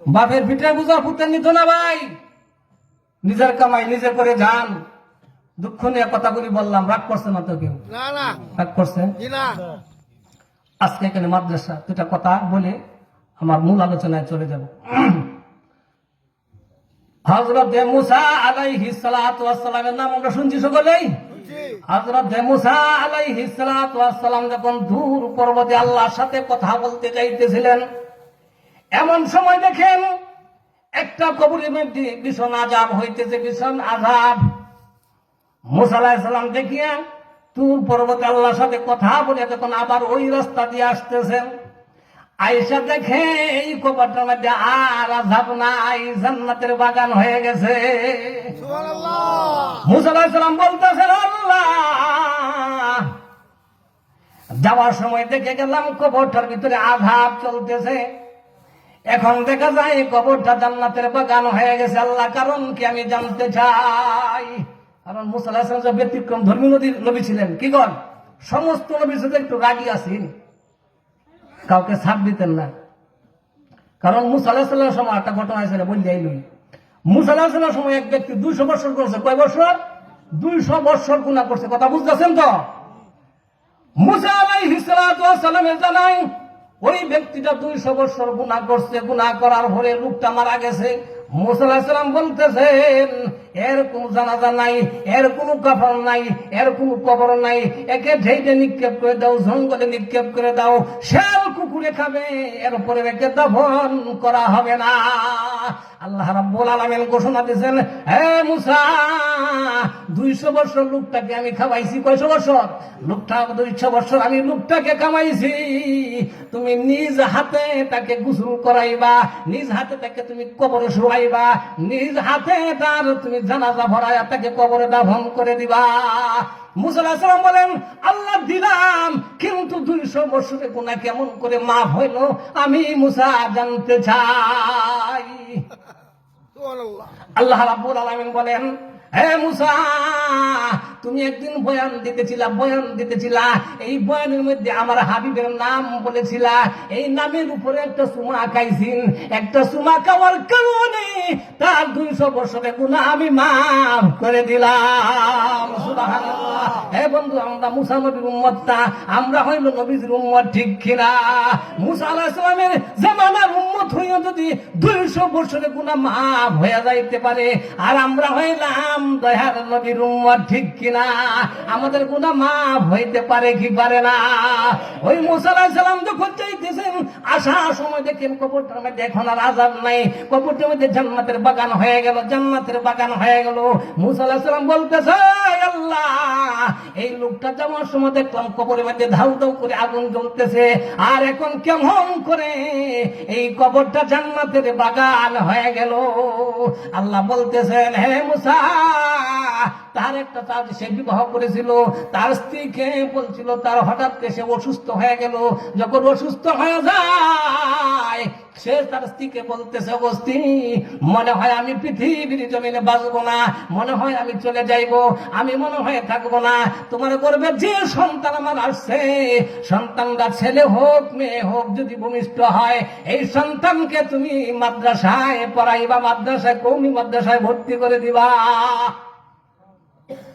বাপের পিঠে বুঝা পুতের নিত না ভাই, নিজের কামাই নিজে করে যান। দুঃখ নিয়ে কথাগুলি বললাম, রাগ করছে না তো কেউ? রাগ করছে? আজকে এখানে মাদ্রাসা দুটা কথা বলে আমার মূল আলোচনায় চলে যাব। হযরত মুসা আলাইহিস সালাতু ওয়াস সালামের নাম আমরা শুনছি সকলেই। হযরত মুসা আলাইহিস সালাতু ওয়াস সালাম যখন দূর পর্বতে আল্লাহর সাথে কথা বলতে যাইতেছিলেন, এমন সময় দেখেন একটা কবরের মধ্যে ভীষণ আযাব হইতেছে, ভীষণ আযাব। মুসা আলাইহিস সালাম দেখিয়া দূর পর্বতে আল্লাহর সাথে কথা বলে যখন আবার ওই রাস্তা দিয়ে আসতেছেন, আয়েশা দেখে এই কবরটার মধ্যে আর আযাব নাই, জান্নাতের বাগান হয়ে গেছে। সুবহানাল্লাহ। মুসা আলাইহিস সালাম বলতেছেন, আল্লাহ, যাওয়ার সময় দেখে গেলাম কবরটার ভিতরে আযাব চলতেছে, এখন দেখা যায় কবরটা জান্নাতের বাগান হয়ে গেছে। আল্লাহ, কারণ কি আমি জানতে চাই। কারণ মুসা আলাইহিস সালাম যে ব্যতিক্রম ধর্মী নবী ছিলেন, কি কর সমস্ত নবীর সাথে একটু রাগী আছেন, কাউকে ছাড় দিতেন না। কারণ মুসা আলাইহিস সালামের সময় একটা ঘটনা হয়েছিল, বললেই লই। মুসা আলাইহিস সালামের সময় এক ব্যক্তি 200 বছর করছে। কয় বছর? 200 বছর গুনাহ করছে। কথা বুঝতেছেন তো? মুসা আলাইহিস সালামের জানাই ওই ব্যক্তিটা 200 বছর গুনাহ করছে, গুনাহ করার পরে লোকটা মারা গেছে। মুসা আলাইহিস সালাম বলতেছেন, এর কোন জানাজা নাই, এর কোন কাফন নাই, এর কোন কবর নাই, একে ঢেইতে নিক্ষেপ করে দাও, জঙ্গলে নিক্ষেপ করে দাও, শেয়াল কুকুরে খাবে, এরপরে একে দাফন করা হবে না। আল্লাহ রাব্বুল আলামিন ঘোষণা দিয়েছেন, হে মুসা, 200 বছর লোকটাকে আমি খাওয়াইছি। কয়শো বছর? লোকটা 200 বছর আমি লোকটাকে খাওয়াইছি। তুমি নিজ হাতে তাকে গোসল করাইবা, নিজ হাতে তাকে তুমি কবরে শোয়াইবা, নিজ হাতে তার তুমি জানাজা ভরাইয়া তাকে কবরে দাফন করে দিবা। মুসা আলাইহিস সালাম বলেন, আল্লাহ দিলাম, কিন্তু 200 বছরের গুনাহ কেমন করে মাফ হইল আমি মুসা জানতে চাই। আল্লাহ রাব্বুল আলামিন বলেন, হে মুসা, তুমি একদিন বয়ান দিতেছিলা, এই বয়ানের মধ্যে আমার হাবিবের নাম বলেছিলা, এই নামের উপরে একটা সুমা খাইছিন, একটা সুমা খাওয়ার কারণে তার 200 বছরের গুনাহ আমি মাফ করে দিলাম। সুবহানাল্লাহ। হে বন্ধু, আমরা মুসা নবীর উম্মত না, আমরা হইল নবীর উম্মত, ঠিক কিনা? মুসা আলাইহিস সালামের জামানার উম্মত হইয়া যদি 200 বছরের গুনাহ মাফ হয়ে যাইতে পারে, আর আমরা হইলাম দয়ার নবীর উম্মত, ঠিক কিনা? আমাদের গুনাহ মাফ হইতে পারে কি পারে না? ওই মুসা আলাইহিস সালাম যখন যাইতেছেন, আসার সময় দেখেন কবরটার মধ্যে এখন আর আযাব নাই, কবরটার মধ্যে জান্নাতের বাগান হয়ে গেল, জান্নাতের বাগান হয়ে গেল। মুসা আলাইহিস সালাম বলতেছে, আল্লাহ, এই লোকটা যাওয়ার সময় দেখলাম কবরের মধ্যে ধাউ ধাউ করে আগুন জ্বলতেছে, আর এখন কেমন করে এই কবরটা জান্নাতের বাগান হয়ে গেল। আল্লাহ বলতেছেন, হে মুসা, তার একটা তার সে বিবাহ করেছিল, তার স্ত্রীকে বলছিল, তার হঠাৎ সে অসুস্থ হয়ে গেল। যখন অসুস্থ হয়ে যায়, সে তার স্ত্রীকে বলতেছে, ও স্ত্রী, মনে হয় আমি পৃথিবীর জমিনে বাঁচবো না, মনে হয় আমি চলে যাইব, আমি মনে হয় থাকবো না। তোমার গর্ভে যে সন্তান আমার আসছে, সন্তানটা ছেলে হোক মেয়ে হোক, যদি ভূমিষ্ঠ হয়, এই সন্তানকে তুমি মাদ্রাসায় পড়াইবা, মাদ্রাসায় কওমি মাদ্রাসায় ভর্তি করে দিবা।